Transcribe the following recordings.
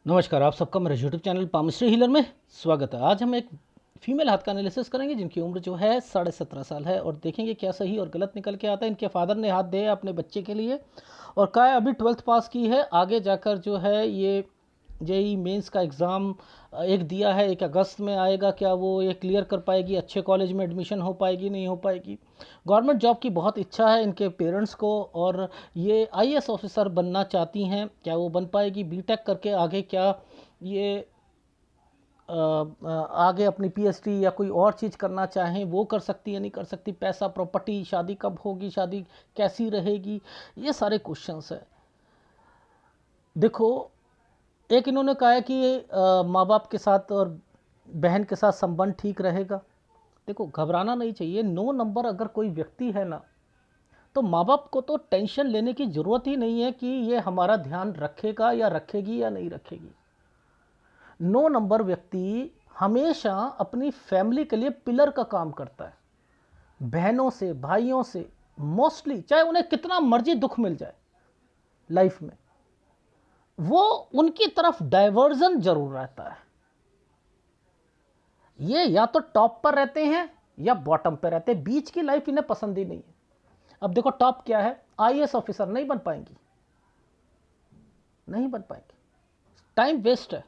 नमस्कार, आप सबका मेरे यूट्यूब चैनल पामिस्ट्री हीलर में स्वागत है। आज हम एक फीमेल हाथ का एनालिसिस करेंगे जिनकी उम्र जो है 17.5 साल है और देखेंगे क्या सही और गलत निकल के आता है। इनके फादर ने हाथ दिया अपने बच्चे के लिए और कहा है अभी 12th पास की है, आगे जाकर जो है ये जेई मेंस का एग्ज़ाम एक दिया है, 1 अगस्त में आएगा। क्या वो ये क्लियर कर पाएगी, अच्छे कॉलेज में एडमिशन हो पाएगी, नहीं हो पाएगी। गवर्नमेंट जॉब की बहुत इच्छा है इनके पेरेंट्स को और ये आईएएस ऑफिसर बनना चाहती हैं। क्या वो बन पाएगी? बीटेक करके आगे क्या ये आगे अपनी पीएचडी या कोई और चीज़ करना चाहें वो कर सकती है, नहीं कर सकती? पैसा, प्रॉपर्टी, शादी कब होगी, शादी कैसी रहेगी, ये सारे क्वेश्चंस है। देखो, एक इन्होंने कहा है कि माँ बाप के साथ और बहन के साथ संबंध ठीक रहेगा। देखो, घबराना नहीं चाहिए। 9 नंबर अगर कोई व्यक्ति है ना, तो माँ बाप को तो टेंशन लेने की ज़रूरत ही नहीं है कि ये हमारा ध्यान रखेगा या रखेगी या नहीं रखेगी। 9 नंबर व्यक्ति हमेशा अपनी फैमिली के लिए पिलर का काम करता है। बहनों से, भाइयों से, मोस्टली चाहे उन्हें कितना मर्जी दुख मिल जाए लाइफ में, वो उनकी तरफ डाइवर्जन जरूर रहता है। ये या तो टॉप पर रहते हैं या बॉटम पर रहते हैं, बीच की लाइफ इन्हें पसंद ही नहीं है। अब देखो, टॉप क्या है? आईएएस ऑफिसर नहीं बन पाएंगी, नहीं बन पाएंगी। टाइम वेस्ट है,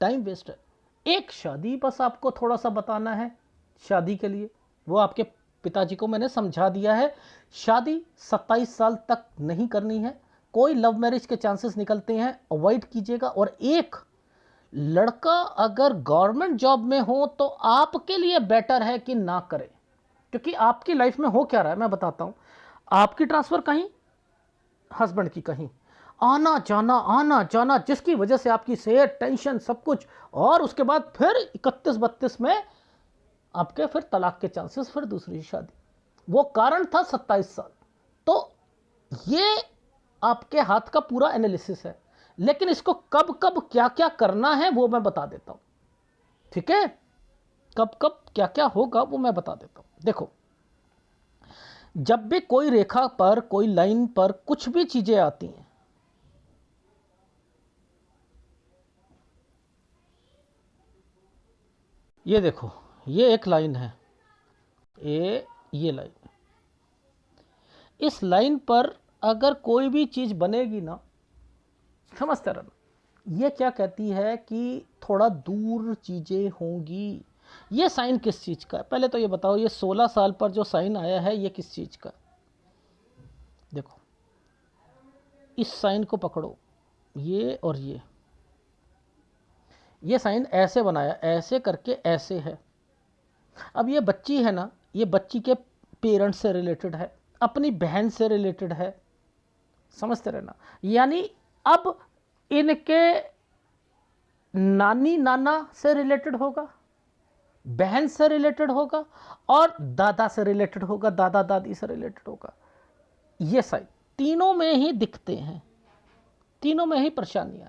टाइम वेस्ट है। एक शादी बस आपको थोड़ा सा बताना है शादी के लिए, वो आपके पिताजी को मैंने समझा दिया है। शादी 27 साल तक नहीं करनी है। कोई लव मैरिज के चांसेस निकलते हैं, अवॉइड कीजिएगा। और एक लड़का अगर गवर्नमेंट जॉब में हो तो आपके लिए बेटर है कि ना करें, क्योंकि आपकी लाइफ में हो क्या रहा है मैं बताता हूं। आपकी ट्रांसफर कहीं, हस्बैंड की कहीं, आना जाना, जिसकी वजह से आपकी सेहत, टेंशन, सब कुछ। और उसके बाद फिर 31-32 में आपके फिर तलाक के चांसेस, फिर दूसरी शादी। वो कारण था 27 साल। तो ये आपके हाथ का पूरा एनालिसिस है, लेकिन इसको कब कब क्या क्या करना है वो मैं बता देता हूं। ठीक है, कब कब क्या क्या होगा वो मैं बता देता हूं। देखो, जब भी कोई रेखा पर, कोई लाइन पर कुछ भी चीजें आती हैं, ये देखो, ये एक लाइन है, ये लाइन, इस लाइन पर अगर कोई भी चीज बनेगी ना, समझते रहना, ये क्या कहती है कि थोड़ा दूर चीजें होंगी। ये साइन किस चीज का है? पहले तो ये बताओ, ये 16 साल पर जो साइन आया है ये किस चीज का? देखो, इस साइन को पकड़ो, ये और ये साइन ऐसे बनाया, ऐसे करके ऐसे है। अब ये बच्ची है ना, ये बच्ची के पेरेंट्स से रिलेटेड है, अपनी बहन से रिलेटेड है। समझते रहना, यानी अब इनके नानी नाना से रिलेटेड होगा, बहन से रिलेटेड होगा और दादा से रिलेटेड होगा, दादा दादी से रिलेटेड होगा। ये साइन तीनों में ही दिखते हैं, तीनों में ही परेशानियां।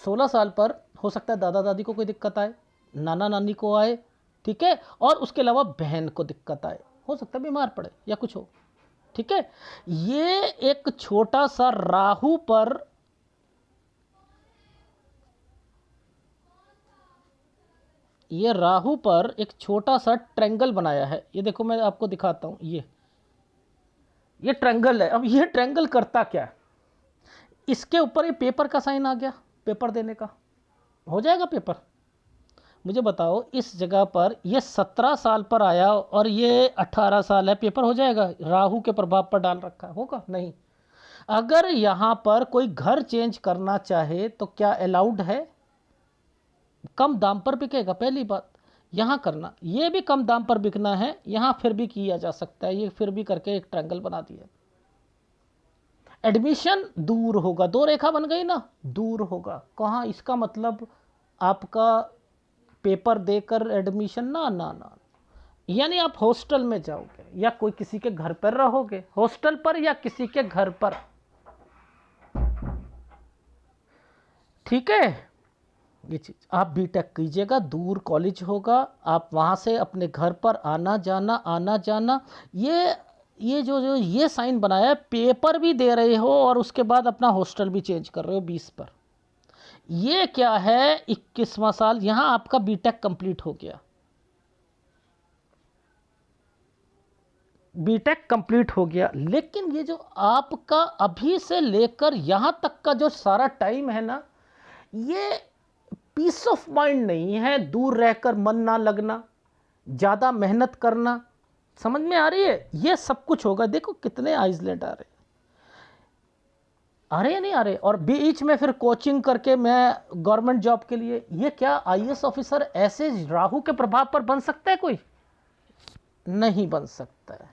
16 साल पर हो सकता है दादा दादी को कोई दिक्कत आए, नाना नानी को आए, ठीक है, और उसके अलावा बहन को दिक्कत आए, हो सकता है बीमार पड़े या कुछ हो। ठीक है, ये एक छोटा सा राहु पर, ये राहु पर एक छोटा सा ट्रायंगल बनाया है। ये देखो, मैं आपको दिखाता हूं, ये ट्रायंगल है। अब ये ट्रायंगल करता क्या है? इसके ऊपर ये पेपर का साइन आ गया, पेपर देने का हो जाएगा पेपर। मुझे बताओ, इस जगह पर ये 17 साल पर आया और ये 18 साल है, पेपर हो जाएगा? राहु के प्रभाव पर डाल रखा होगा, नहीं। अगर यहां पर कोई घर चेंज करना चाहे तो क्या अलाउड है? कम दाम पर बिकेगा, पहली बात। यहां करना, ये भी कम दाम पर बिकना है, यहां फिर भी किया जा सकता है। ये फिर भी करके एक ट्रायंगल बना दिया। एडमिशन दूर होगा, 2 रेखा बन गई ना, दूर होगा। कहाँ? इसका मतलब आपका पेपर देकर एडमिशन ना ना ना, यानी आप हॉस्टल में जाओगे या कोई किसी के घर पर रहोगे, हॉस्टल पर या किसी के घर पर। ठीक है, ये चीज आप बीटेक कीजिएगा, दूर कॉलेज होगा, आप वहां से अपने घर पर आना जाना, आना जाना। ये ये जो जो ये साइन बनाया है, पेपर भी दे रहे हो और उसके बाद अपना हॉस्टल भी चेंज कर रहे हो 20 पर। ये क्या है, 21वां साल, यहां आपका बीटेक कंप्लीट हो गया, बीटेक कंप्लीट हो गया। लेकिन ये जो आपका अभी से लेकर यहां तक का जो सारा टाइम है ना, ये पीस ऑफ माइंड नहीं है। दूर रहकर मन ना लगना, ज़्यादा मेहनत करना, समझ में आ रही है? ये सब कुछ होगा। देखो कितने आइसलैंड आ रहे या नहीं आ रहे। और बीच में फिर कोचिंग करके मैं गवर्नमेंट जॉब के लिए, ये क्या आईएएस ऑफिसर ऐसे राहु के प्रभाव पर बन सकता है? कोई नहीं बन सकता है।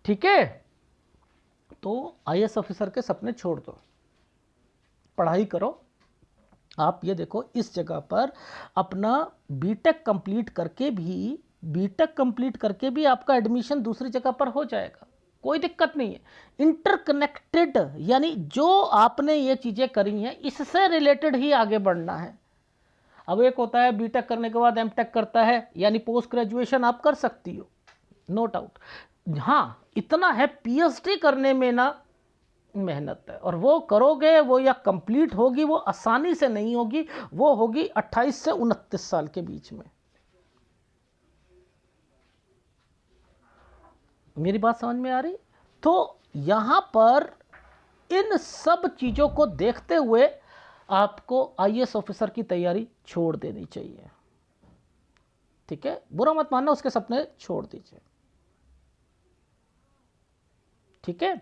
ठीक है, तो आईएएस ऑफिसर के सपने छोड़ दो, पढ़ाई करो। आप ये देखो, इस जगह पर अपना बीटेक कंप्लीट करके भी, बीटेक कंप्लीट करके भी आपका एडमिशन दूसरी जगह पर हो जाएगा, कोई दिक्कत नहीं है। इंटरकनेक्टेड, यानी जो आपने ये चीज़ें करी हैं इससे रिलेटेड ही आगे बढ़ना है। अब एक होता है बीटेक करने के बाद एमटेक करता है, यानी पोस्ट ग्रेजुएशन आप कर सकती हो, नो डाउट। हाँ, इतना है पीएचडी करने में ना मेहनत है, और वो करोगे, वो या कंप्लीट होगी, वो आसानी से नहीं होगी, वो होगी 28 से 29 साल के बीच में। मेरी बात समझ में आ रही? तो यहां पर इन सब चीजों को देखते हुए आपको आईएएस ऑफिसर की तैयारी छोड़ देनी चाहिए। ठीक है, बुरा मत मानना, उसके सपने छोड़ दीजिए। ठीक है,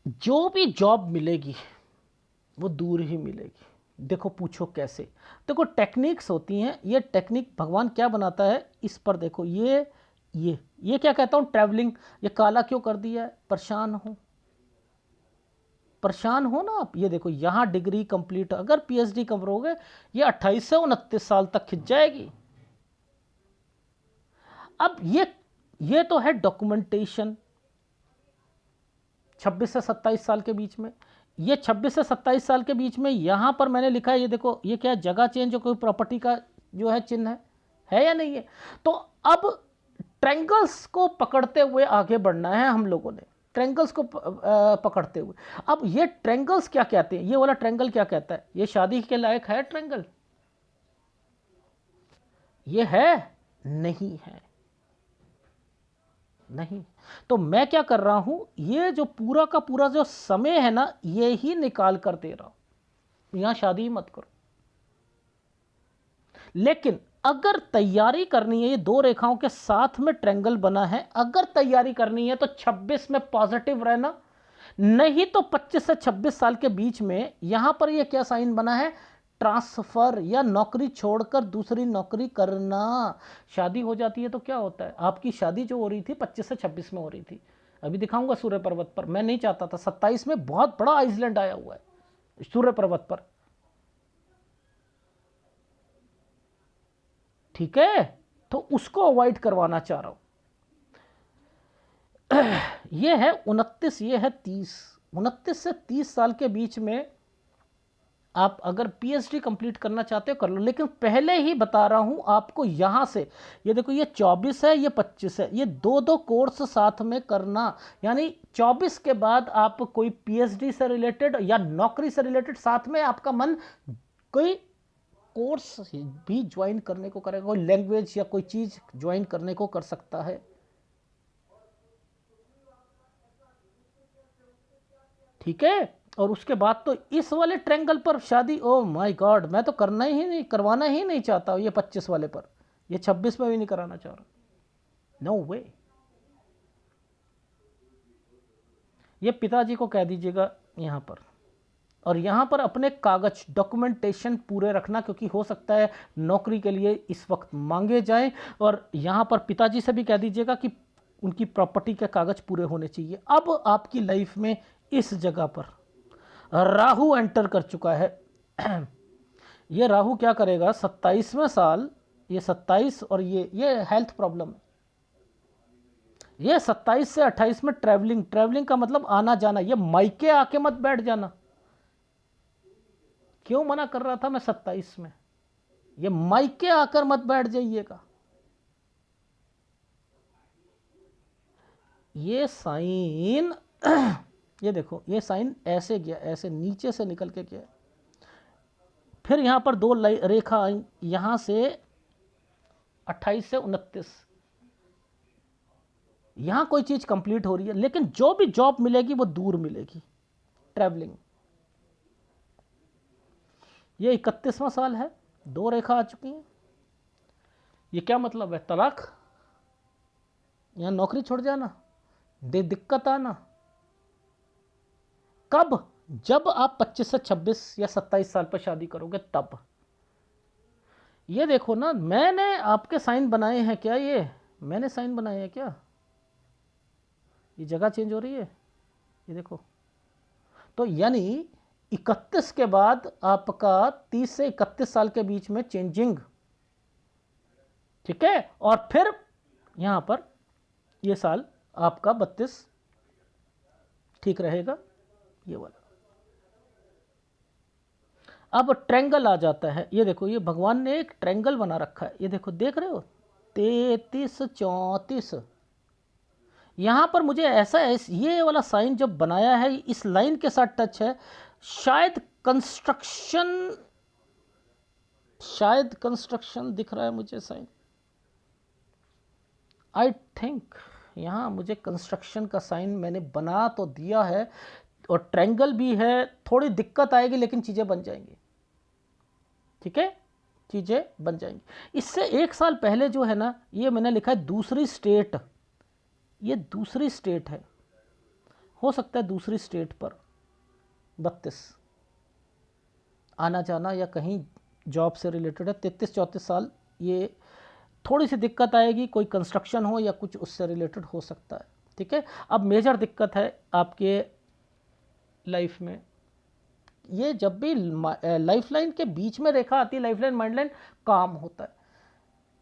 जो भी जॉब मिलेगी वो दूर ही मिलेगी। देखो, पूछो कैसे? देखो, टेक्निक्स होती हैं। ये टेक्निक भगवान क्या बनाता है, इस पर देखो। ये क्या कहता हूं, ट्रैवलिंग। ये काला क्यों कर दिया है? परेशान हो, परेशान हो ना आप। ये देखो, यहां डिग्री कंप्लीट, अगर पीएचडी करोगे, ये 28 से 29 साल तक खिंच जाएगी। अब ये तो है डॉक्यूमेंटेशन 26 से 27 साल के बीच में। ये 26 से 27 साल के बीच में यहां पर मैंने लिखा है, ये देखो, ये क्या है, जगह चेंज, कोई प्रॉपर्टी का जो है चिन्ह है या नहीं है? तो अब ट्रायंगल्स को पकड़ते हुए आगे बढ़ना है हम लोगों ने, ट्रायंगल्स को पकड़ते हुए। अब ये ट्रायंगल्स क्या कहते हैं? ये वाला ट्रायंगल क्या कहता है? ये शादी के लायक है ट्रायंगल? ये है? नहीं है, नहीं। तो मैं क्या कर रहा हूं, ये जो पूरा का पूरा जो समय है ना, ये ही निकाल कर दे रहा हूं। यहां शादी मत करो। लेकिन अगर तैयारी करनी है, ये दो रेखाओं के साथ में ट्रायंगल बना है, अगर तैयारी करनी है तो 26 में पॉजिटिव रहना, नहीं तो 25 से 26 साल के बीच में। यहां पर ये क्या साइन बना है? ट्रांसफर, या नौकरी छोड़कर दूसरी नौकरी करना। शादी हो जाती है तो क्या होता है, आपकी शादी जो हो रही थी 25 से 26 में हो रही थी, अभी दिखाऊंगा सूर्य पर्वत पर। मैं नहीं चाहता था, 27 में बहुत बड़ा आइसलैंड आया हुआ है सूर्य पर्वत पर। ठीक है, तो उसको अवॉइड करवाना चाह रहा हूं। ये है 29, ये है 30। 29 से 30 साल के बीच में आप अगर पीएचडी कंप्लीट करना चाहते हो कर लो। लेकिन पहले ही बता रहा हूं आपको, यहां से ये देखो, ये 24 है, ये 25 है, ये दो दो कोर्स साथ में करना। यानी 24 के बाद आप कोई पीएचडी से रिलेटेड या नौकरी से रिलेटेड, साथ में आपका मन कोई कोर्स भी ज्वाइन करने को करेगा, कोई लैंग्वेज या कोई चीज ज्वाइन करने को कर सकता है। ठीक है, और उसके बाद तो इस वाले ट्रायंगल पर शादी, ओ माय गॉड, मैं तो करना ही नहीं, करवाना ही नहीं चाहता हूं। ये 25 वाले पर, ये 26 में भी नहीं कराना चाह रहा, नो वे। ये पिताजी को कह दीजिएगा यहां पर। और यहां पर अपने कागज डॉक्यूमेंटेशन पूरे रखना, क्योंकि हो सकता है नौकरी के लिए इस वक्त मांगे जाएं। और यहां पर पिताजी से भी कह दीजिएगा कि उनकी प्रॉपर्टी के कागज पूरे होने चाहिए। अब आपकी लाइफ में इस जगह पर राहु एंटर कर चुका है। ये राहु क्या करेगा, 27वें साल, ये 27, और ये हेल्थ प्रॉब्लम। ये 27 से 28 में ट्रैवलिंग, ट्रैवलिंग का मतलब आना जाना। ये मायके आके मत बैठ जाना। क्यों मना कर रहा था मैं 27 में? ये मायके आकर मत बैठ जाइएगा। ये साइन ये देखो, ये साइन ऐसे गया, ऐसे नीचे से निकल के गया, फिर यहाँ पर दो रेखा आई, यहाँ से 28 से 29, यहाँ कोई चीज़ कंप्लीट हो रही है, लेकिन जो भी जॉब मिलेगी वो दूर मिलेगी, ट्रैवलिंग। ये 31वां साल है, दो रेखा आ चुकी हैं। ये क्या मतलब है? तलाक, यहाँ नौकरी छोड़ जाना, दिक्कत आना। कब? जब आप 25 से 26 या 27 साल पर शादी करोगे तब। ये देखो ना, मैंने आपके साइन बनाए हैं क्या? ये मैंने साइन बनाए हैं क्या? ये जगह चेंज हो रही है, ये देखो। तो यानी 31 के बाद आपका 30 से 31 साल के बीच में चेंजिंग, ठीक है। और फिर यहां पर ये साल आपका 32 ठीक रहेगा, ये वाला। अब ट्रेंगल आ जाता है, ये देखो, ये भगवान ने एक ट्रेंगल बना रखा है, ये देखो, देख रहे हो, 33 34। यहां पर मुझे ऐसा ये वाला साइन जब बनाया है, इस लाइन के साथ टच है, शायद कंस्ट्रक्शन दिख रहा है मुझे साइन। आई थिंक यहां मुझे कंस्ट्रक्शन का साइन मैंने बना तो दिया है, और ट्रायंगल भी है। थोड़ी दिक्कत आएगी लेकिन चीज़ें बन जाएंगी, ठीक है, चीज़ें बन जाएंगी। इससे एक साल पहले जो है ना, ये मैंने लिखा है दूसरी स्टेट, ये दूसरी स्टेट है, हो सकता है दूसरी स्टेट पर 32 आना जाना या कहीं जॉब से रिलेटेड है। 33 34 साल ये थोड़ी सी दिक्कत आएगी, कोई कंस्ट्रक्शन हो या कुछ उससे रिलेटेड हो सकता है, ठीक है। अब मेजर दिक्कत है आपके लाइफ में, ये जब भी लाइफ लाइन के बीच में रेखा आती है, लाइफ लाइन माइंड लाइन, काम होता है,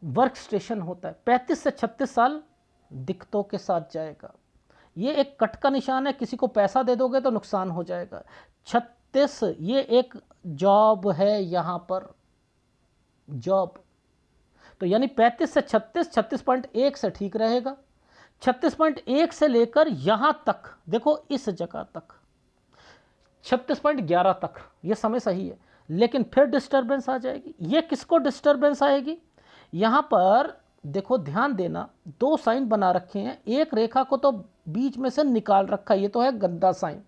वर्क स्टेशन होता है। 35 से 36 साल दिक्कतों के साथ जाएगा। ये एक कट का निशान है, किसी को पैसा दे दोगे तो नुकसान हो जाएगा। 36 ये एक जॉब है, यहाँ पर जॉब, तो यानी 35 से 36, 36.1 से ठीक रहेगा। 36.1 से लेकर यहां तक देखो, इस जगह तक 36.11 तक ये समय सही है, लेकिन फिर डिस्टरबेंस आ जाएगी। ये किसको डिस्टरबेंस आएगी? यहां पर देखो, ध्यान देना, दो साइन बना रखे हैं, एक रेखा को तो बीच में से निकाल रखा है, ये तो है गंदा साइन,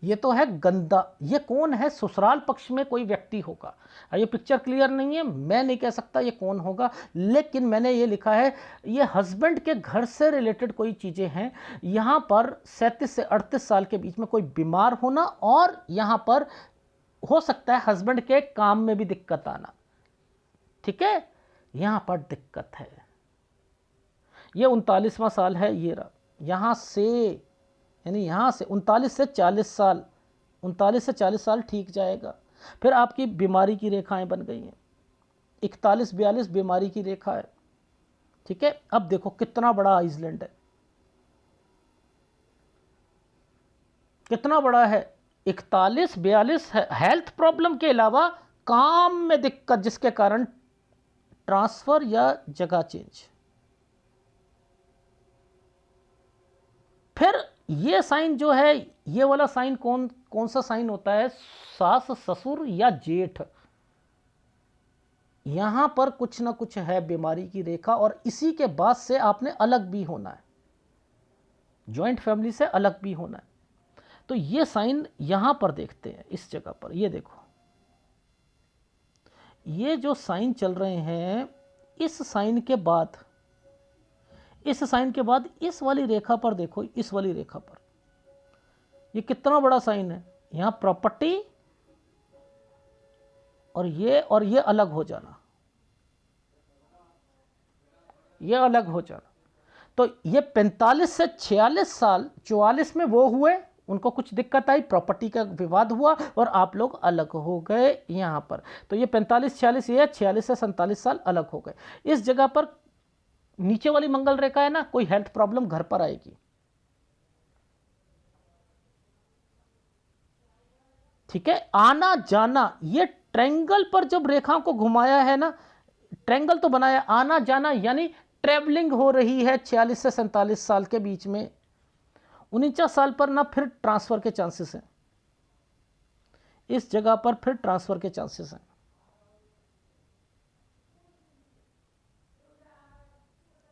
ये तो है गंदा। ये कौन है? ससुराल पक्ष में कोई व्यक्ति होगा। ये पिक्चर क्लियर नहीं है, मैं नहीं कह सकता ये कौन होगा, लेकिन मैंने ये लिखा है ये हस्बैंड के घर से रिलेटेड कोई चीज़ें हैं। यहाँ पर 37 से 38 साल के बीच में कोई बीमार होना, और यहाँ पर हो सकता है हस्बैंड के काम में भी दिक्कत आना, ठीक है, यहाँ पर दिक्कत है। ये 39वां साल है, ये रहा, यहाँ से यानी यहाँ से 39 से 40 साल, 39 से 40 साल ठीक जाएगा। फिर आपकी बीमारी की रेखाएं बन गई हैं, 41 42 बीमारी की रेखा है, ठीक है। अब देखो कितना बड़ा आइसलैंड है, कितना बड़ा है, 41 42 हेल्थ प्रॉब्लम के अलावा काम में दिक्कत, जिसके कारण ट्रांसफर या जगह चेंज। फिर ये साइन जो है, ये वाला साइन कौन सा साइन होता है? सास ससुर या जेठ। यहां पर कुछ ना कुछ है बीमारी की रेखा, और इसी के बाद से आपने अलग भी होना है, जॉइंट फैमिली से अलग भी होना है। तो ये साइन यहां पर देखते हैं, इस जगह पर ये देखो, ये जो साइन चल रहे हैं, इस साइन के बाद, इस साइन के बाद इस वाली रेखा पर देखो, इस वाली रेखा पर ये कितना बड़ा साइन है। यहां प्रॉपर्टी और ये अलग हो जाना, ये अलग हो जाना। तो ये 45 से 46 साल, 44 में वो हुए, उनको कुछ दिक्कत आई, प्रॉपर्टी का विवाद हुआ और आप लोग अलग हो गए यहां पर। तो ये 45 46, ये 46 से 47 साल अलग हो गए। इस जगह पर नीचे वाली मंगल रेखा है ना, कोई हेल्थ प्रॉब्लम घर पर आएगी, ठीक है, आना जाना। ये ट्रायंगल पर जब रेखा को घुमाया है ना, ट्रायंगल तो बनाया, आना जाना यानी ट्रेवलिंग हो रही है 46 से 47 साल के बीच में, 49 साल पर ना फिर ट्रांसफर के चांसेस हैं, इस जगह पर फिर ट्रांसफर के चांसेस हैं।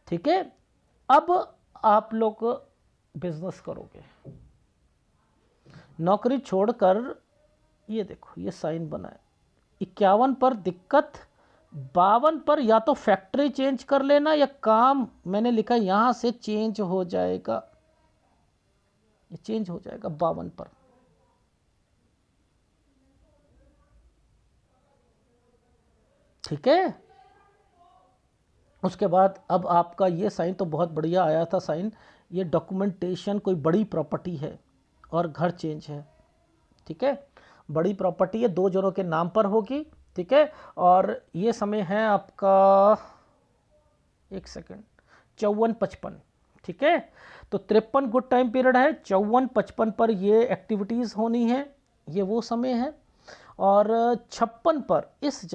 ठीक है, अब आप लोग बिजनेस करोगे, नौकरी छोड़कर, ये देखो ये साइन बना है 51 पर दिक्कत, 52 पर या तो फैक्ट्री चेंज कर लेना या काम मैंने लिखा यहां से चेंज हो जाएगा, ये चेंज हो जाएगा 52 पर। ठीक है, उसके बाद अब आपका ये साइन तो बहुत बढ़िया आया था साइन, ये डॉक्यूमेंटेशन कोई बड़ी प्रॉपर्टी है और घर चेंज है। ठीक है, बड़ी प्रॉपर्टी है, 2 जनों के नाम पर होगी। ठीक है, और ये समय है आपका 1 सेकेंड 54-55। ठीक है, तो 53 गुड टाइम पीरियड है, 54-55 पर ये एक्टिविटीज़ होनी है, ये वो समय है। और 56 पर इस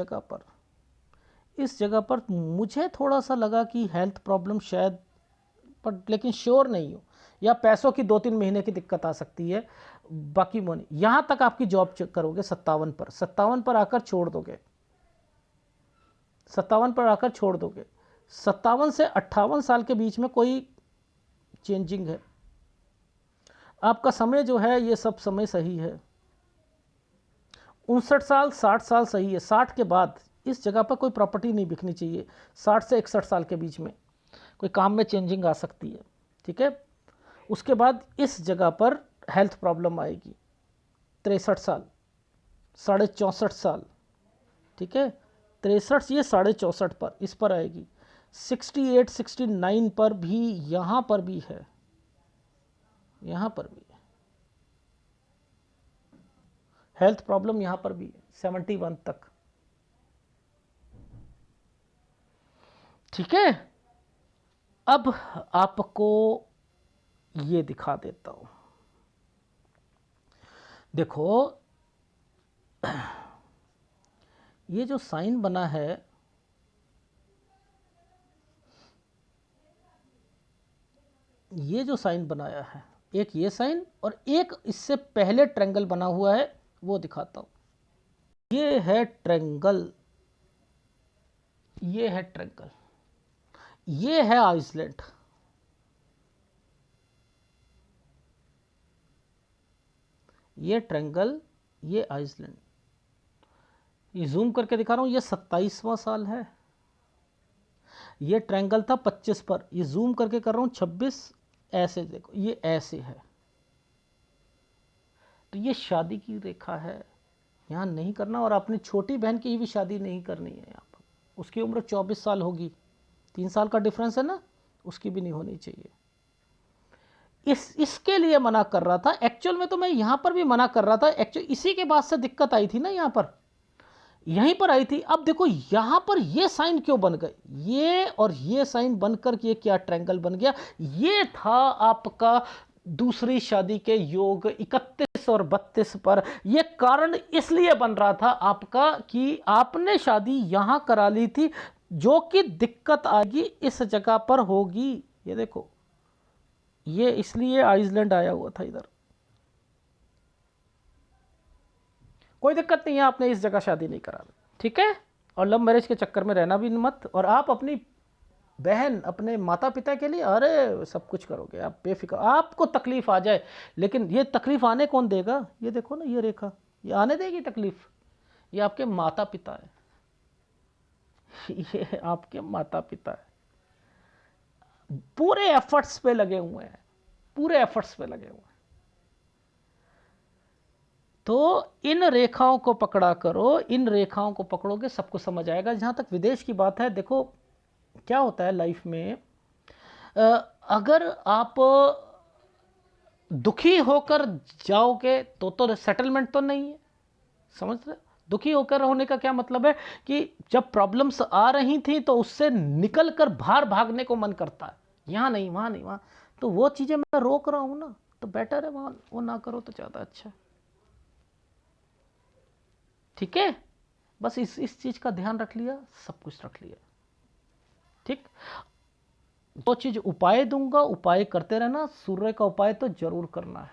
जगह पर मुझे थोड़ा सा लगा कि हेल्थ प्रॉब्लम शायद, पर लेकिन श्योर नहीं हूँ, या पैसों की 2-3 महीने की दिक्कत आ सकती है, बाकी मोनी यहाँ तक आपकी जॉब चेक करोगे 57 पर आकर छोड़ दोगे, 57 पर आकर छोड़ दोगे। 57 से 58 साल के बीच में कोई चेंजिंग है, आपका समय जो है ये सब समय सही है। 59 साल 60 साल सही है, 60 के बाद इस जगह पर कोई प्रॉपर्टी नहीं बिकनी चाहिए, 60 से 61 साल के बीच में कोई काम में चेंजिंग आ सकती है। ठीक है, उसके बाद इस जगह पर हेल्थ प्रॉब्लम आएगी 63 साल, 64.5 साल। ठीक है, 63 ये 64.5 पर, इस पर आएगी 68-69 पर भी, यहाँ पर भी है, यहाँ पर भी है हेल्थ प्रॉब्लम, यहाँ पर भी है 71 तक। ठीक है, अब आपको ये दिखा देता हूं, देखो ये जो साइन बना है, ये जो साइन बनाया है, एक ये साइन और एक इससे पहले ट्रायंगल बना हुआ है, वो दिखाता हूं। ये है ट्रायंगल, ये है ट्रायंगल, ये है आइसलैंड। ये ट्रायंगल, ये आइसलैंड, ये जूम करके दिखा रहा हूं, ये 27वां साल है। ये ट्रायंगल था 25 पर, ये जूम करके कर रहा हूं 26, ऐसे देखो ये ऐसे है, तो ये शादी की रेखा है, यहाँ नहीं करना। और अपनी छोटी बहन की भी शादी नहीं करनी है यहाँ पर, उसकी उम्र 24 साल होगी, 3 साल का डिफरेंस है ना, उसकी भी नहीं होनी चाहिए। इसके लिए मना कर रहा था एक्चुअल में, तो मैं यहां पर भी मना कर रहा था एक्चुअल, इसी के बाद से दिक्कत आई थी ना, यहां पर यहीं पर आई थी। अब देखो यहां पर ये साइन क्यों बन गए, ये और ये साइन बनकर ये क्या ट्रायंगल बन गया, ये था आपका दूसरी शादी के योग 31 और 32 पर। ये कारण इसलिए बन रहा था आपका कि आपने शादी यहां करा ली थी, जो कि दिक्कत आएगी इस जगह पर होगी। ये देखो, ये इसलिए आइसलैंड आया हुआ था इधर। कोई दिक्कत नहीं है, आपने इस जगह शादी नहीं करा, ठीक है। और लव मैरिज के चक्कर में रहना भी मत, और आप अपनी बहन, अपने माता पिता के लिए अरे सब कुछ करोगे आप, बेफिक्र। आपको तकलीफ आ जाए, लेकिन ये तकलीफ आने कौन देगा, ये देखो ना ये रेखा, ये आने देगी तकलीफ, ये आपके माता पिता है ये आपके माता पिता है, पूरे एफर्ट्स पे लगे हुए हैं, पूरे एफर्ट्स पे लगे हुए हैं। तो इन रेखाओं को पकड़ा करो, इन रेखाओं को पकड़ोगे सबको समझ आएगा। जहां तक विदेश की बात है, देखो क्या होता है लाइफ में, अगर आप दुखी होकर जाओगे तो सेटलमेंट तो नहीं है, समझ रहे। दुखी होकर होने का क्या मतलब है कि जब प्रॉब्लम्स आ रही थी तो उससे निकलकर बाहर भागने को मन करता है, यहां नहीं वहां नहीं वहां, तो वो चीजें मैं रोक रहा हूं ना, तो बेटर है वहां वो ना करो तो ज्यादा अच्छा है। ठीक है, बस इस चीज का ध्यान रख लिया, सब कुछ रख लिया, ठीक। जो चीज उपाय दूंगा उपाय करते रहना। सूर्य का उपाय तो जरूर करना है,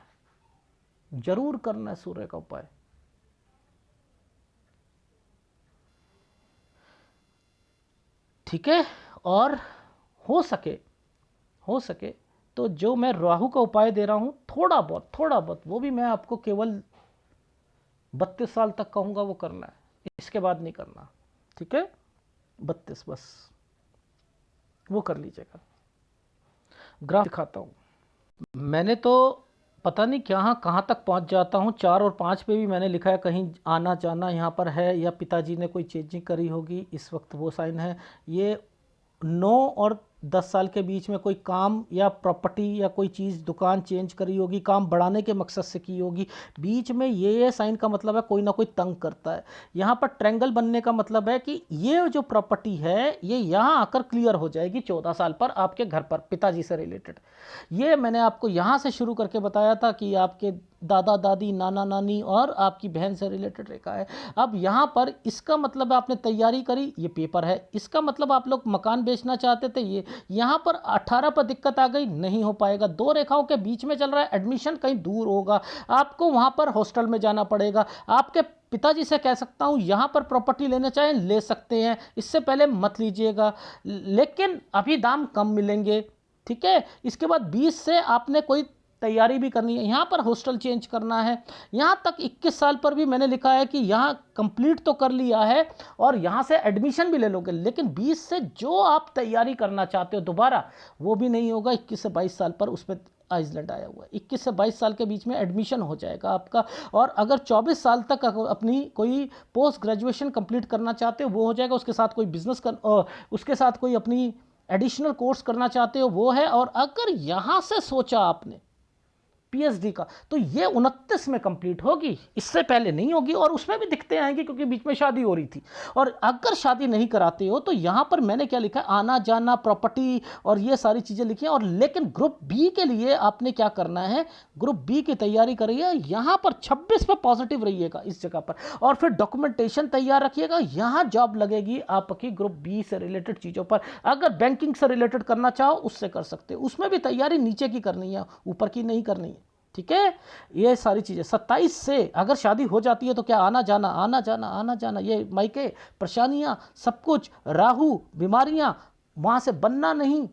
जरूर करना है सूर्य का उपाय। ठीक है। और हो सके, हो सके तो जो मैं राहु का उपाय दे रहा हूं थोड़ा बहुत, थोड़ा बहुत, वो भी मैं आपको केवल 32 साल तक कहूंगा वो करना है, इसके बाद नहीं करना। ठीक है, 32 बस वो कर लीजिएगा। ग्राफ दिखाता हूं। मैंने तो पता नहीं कहाँ तक पहुंच जाता हूं। 4 और 5 पे भी मैंने लिखा है कहीं आना जाना यहाँ पर है, या पिताजी ने कोई चेंजिंग करी होगी, इस वक्त वो साइन है। ये 9 और 10 साल के बीच में कोई काम या प्रॉपर्टी या कोई चीज़ दुकान चेंज करी होगी, काम बढ़ाने के मकसद से की होगी। बीच में ये साइन का मतलब है कोई ना कोई तंग करता है। यहाँ पर ट्रायंगल बनने का मतलब है कि ये जो प्रॉपर्टी है ये यहाँ आकर क्लियर हो जाएगी 14 साल पर आपके घर पर, पिताजी से रिलेटेड। ये मैंने आपको यहाँ से शुरू करके बताया था कि आपके दादा दादी, नाना नानी और आपकी बहन से रिलेटेड रेखा है। अब यहाँ पर इसका मतलब आपने तैयारी करी, ये पेपर है। इसका मतलब आप लोग मकान बेचना चाहते थे, ये यहाँ पर 18 पर दिक्कत आ गई, नहीं हो पाएगा। 2 रेखाओं के बीच में चल रहा है, एडमिशन कहीं दूर होगा, आपको वहाँ पर हॉस्टल में जाना पड़ेगा। आपके पिताजी से कह सकता हूँ यहाँ पर प्रॉपर्टी लेना चाहें ले सकते हैं, इससे पहले मत लीजिएगा, लेकिन अभी दाम कम मिलेंगे। ठीक है। इसके बाद 20 से आपने कोई तैयारी भी करनी है, यहाँ पर हॉस्टल चेंज करना है। यहाँ तक 21 साल पर भी मैंने लिखा है कि यहाँ कंप्लीट तो कर लिया है और यहाँ से एडमिशन भी ले लोगे, लेकिन 20 से जो आप तैयारी करना चाहते हो दोबारा वो भी नहीं होगा। 21 से 22 साल पर उसमें आइसलैंड आया हुआ है, 21 से 22 साल के बीच में एडमिशन हो जाएगा आपका। और अगर 24 साल तक अपनी कोई पोस्ट ग्रेजुएशन कंप्लीट करना चाहते हो वो हो जाएगा। उसके साथ कोई बिजनेस उसके साथ कोई अपनी एडिशनल कोर्स करना चाहते हो वो है। और अगर यहाँ से सोचा आपने पीएचडी का तो ये 29 में कंप्लीट होगी, इससे पहले नहीं होगी। और उसमें भी दिक्कतें आएंगी क्योंकि बीच में शादी हो रही थी। और अगर शादी नहीं कराते हो तो यहां पर मैंने क्या लिखा है, आना जाना, प्रॉपर्टी और ये सारी चीजें लिखी हैं। और लेकिन ग्रुप बी के लिए आपने क्या करना है, ग्रुप बी की तैयारी करिए। यहां पर 26 पे पॉजिटिव रहिएगा इस जगह पर, और फिर डॉक्यूमेंटेशन तैयार रखिएगा। यहां जॉब लगेगी आपकी ग्रुप बी से रिलेटेड चीजों पर। अगर बैंकिंग से रिलेटेड करना चाहो उससे कर सकते हो, उसमें भी तैयारी नीचे की करनी है, ऊपर की नहीं करनी है। ठीक है। ये सारी चीजें 27 से अगर शादी हो जाती है तो क्या आना जाना, आना जाना, आना जाना, ये मायके, परेशानियां, सब कुछ, राहु, बीमारियां, वहां से बनना नहीं,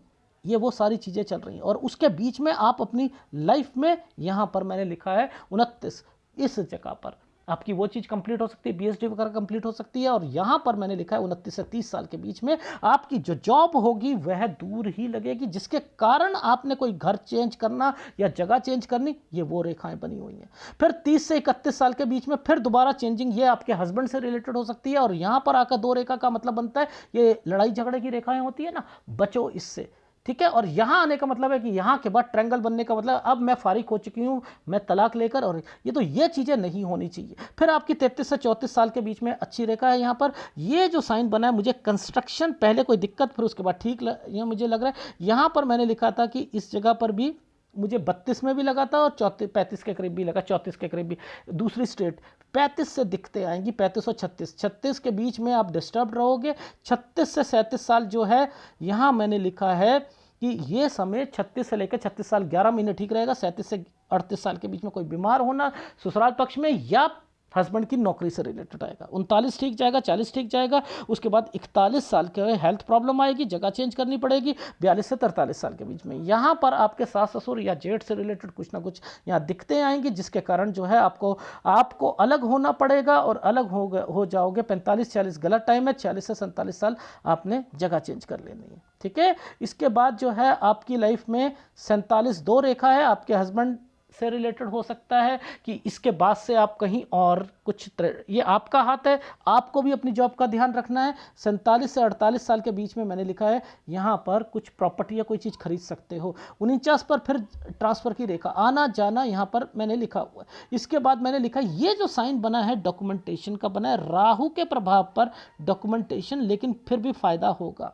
ये वो सारी चीजें चल रही हैं। और उसके बीच में आप अपनी लाइफ में यहां पर मैंने लिखा है 29, इस जगह पर आपकी वो चीज़ कंप्लीट हो सकती है, पीएचडी वगैरह कंप्लीट हो सकती है। और यहाँ पर मैंने लिखा है 29 से 30 साल के बीच में आपकी जो जॉब होगी वह दूर ही लगेगी, जिसके कारण आपने कोई घर चेंज करना या जगह चेंज करनी, ये वो रेखाएं बनी हुई हैं। फिर 30 से 31 साल के बीच में फिर दोबारा चेंजिंग, ये आपके हस्बैंड से रिलेटेड हो सकती है। और यहाँ पर आकर 2 रेखा का मतलब बनता है, ये लड़ाई झगड़े की रेखाएं होती है ना, बचो इससे। ठीक है। और यहां आने का मतलब है कि यहां के बाद ट्रायंगल बनने का मतलब अब मैं फारिग हो चुकी हूं, मैं तलाक लेकर, और ये तो ये चीजें नहीं होनी चाहिए। फिर आपकी 33 से 34 साल के बीच में अच्छी रेखा है। यहां पर ये जो साइन बना है, मुझे कंस्ट्रक्शन पहले कोई दिक्कत फिर उसके बाद ठीक ये मुझे लग रहा है। यहां पर मैंने लिखा था कि इस जगह पर भी मुझे 32 में भी लगा था और 35 के करीब भी लगा, 34 के करीब भी। दूसरी स्टेट 35 से दिक्कतें आएंगी, 35 और 36 के बीच में आप डिस्टर्ब रहोगे। 36 से 37 साल जो है, यहाँ मैंने लिखा है कि ये समय 36 से लेकर 36 साल 11 महीने ठीक रहेगा। 37 से 38 साल के बीच में कोई बीमार होना ससुराल पक्ष में या हस्बैंड की नौकरी से रिलेटेड आएगा। 39 ठीक जाएगा, 40 ठीक जाएगा। उसके बाद 41 साल के हेल्थ प्रॉब्लम आएगी, जगह चेंज करनी पड़ेगी। 42 से 43 साल के बीच में यहाँ पर आपके सास ससुर या जेठ से रिलेटेड कुछ ना कुछ यहाँ दिक्कतें आएंगी, जिसके कारण जो है आपको अलग होना पड़ेगा और अलग हो जाओगे। 45-46 गलत टाइम है, 46 से 47 साल आपने जगह चेंज कर लेनी है। ठीक है। इसके बाद जो है आपकी लाइफ में 47 2 रेखा है, आपके हस्बैंड से रिलेटेड हो सकता है कि इसके बाद से आप कहीं और कुछ, ये आपका हाथ है, आपको भी अपनी जॉब का ध्यान रखना है। 47 से 48 साल के बीच में मैंने लिखा है यहाँ पर कुछ प्रॉपर्टी या कोई चीज़ खरीद सकते हो। 49 पर फिर ट्रांसफ़र की रेखा, आना जाना यहाँ पर मैंने लिखा हुआ है। इसके बाद मैंने लिखा ये जो साइन बना है डॉक्यूमेंटेशन का बना है, राहु के प्रभाव पर डॉक्यूमेंटेशन, लेकिन फिर भी फायदा होगा,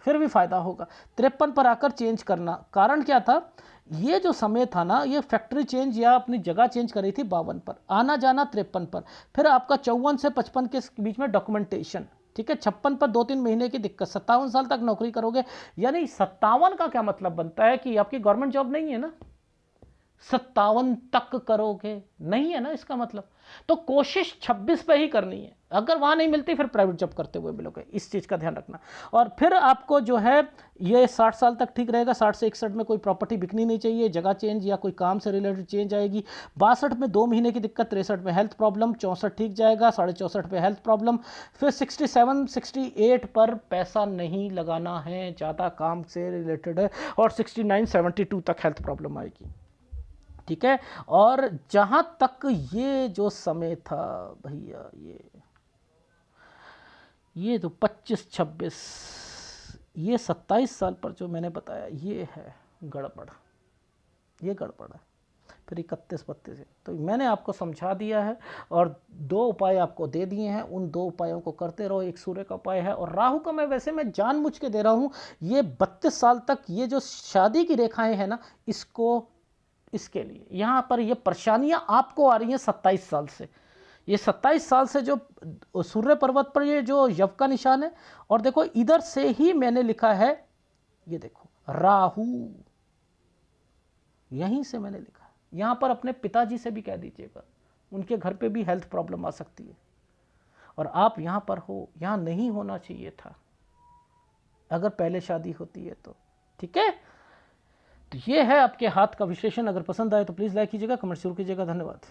फिर भी फायदा होगा। 53 पर आकर चेंज करना, कारण क्या था, ये जो समय था ना, ये फैक्ट्री चेंज या अपनी जगह चेंज करी थी 52 पर, आना जाना 53 पर, फिर आपका 54 से 55 के बीच में डॉक्यूमेंटेशन। ठीक है। 56 पर 2-3 महीने की दिक्कत, 57 साल तक नौकरी करोगे, यानी 57 का क्या मतलब बनता है कि आपकी गवर्नमेंट जॉब नहीं है ना, 57 तक करोगे, नहीं है ना इसका मतलब। तो कोशिश 26 पे ही करनी है, अगर वहां नहीं मिलती फिर प्राइवेट जॉब करते हुए मिलोगे, इस चीज का ध्यान रखना। और फिर आपको जो है ये 60 साल तक ठीक रहेगा, 60 से 61 में कोई प्रॉपर्टी बिकनी नहीं चाहिए, जगह चेंज या कोई काम से रिलेटेड चेंज आएगी। 62 में 2 महीने की दिक्कत, 63 में हेल्थ प्रॉब्लम, 64 ठीक जाएगा, 64.5 पे हेल्थ प्रॉब्लम। फिर 67 68 पर पैसा नहीं लगाना है, ज़्यादा काम से रिलेटेड है, और 69 72 तक हेल्थ प्रॉब्लम आएगी, ठीक है। और जहां तक ये जो समय था भैया, ये तो 25 26, ये 27 साल पर जो मैंने बताया, ये है गड़बड़, ये गड़बड़ है। फिर 31 32 है, तो मैंने आपको समझा दिया है और 2 उपाय आपको दे दिए हैं, उन 2 उपायों को करते रहो। एक सूर्य का उपाय है, और राहु का मैं वैसे मैं जानबूझ के दे रहा हूँ। ये 32 साल तक ये जो शादी की रेखाएं हैं ना, इसके लिए यहाँ पर ये परेशानियां आपको आ रही हैं 27 साल से। ये 27 साल से जो सूर्य पर्वत पर ये जो यव का निशान है, और देखो इधर से ही मैंने लिखा है, ये देखो राहु, यहीं से मैंने लिखा है। यहां पर अपने पिताजी से भी कह दीजिएगा, उनके घर पे भी हेल्थ प्रॉब्लम आ सकती है, और आप यहां पर हो, यहां नहीं होना चाहिए था अगर पहले शादी होती है तो, ठीक है। तो ये है आपके हाथ का विश्लेषण। अगर पसंद आए तो प्लीज़ लाइक कीजिएगा, कमेंट जरूर कीजिएगा। धन्यवाद।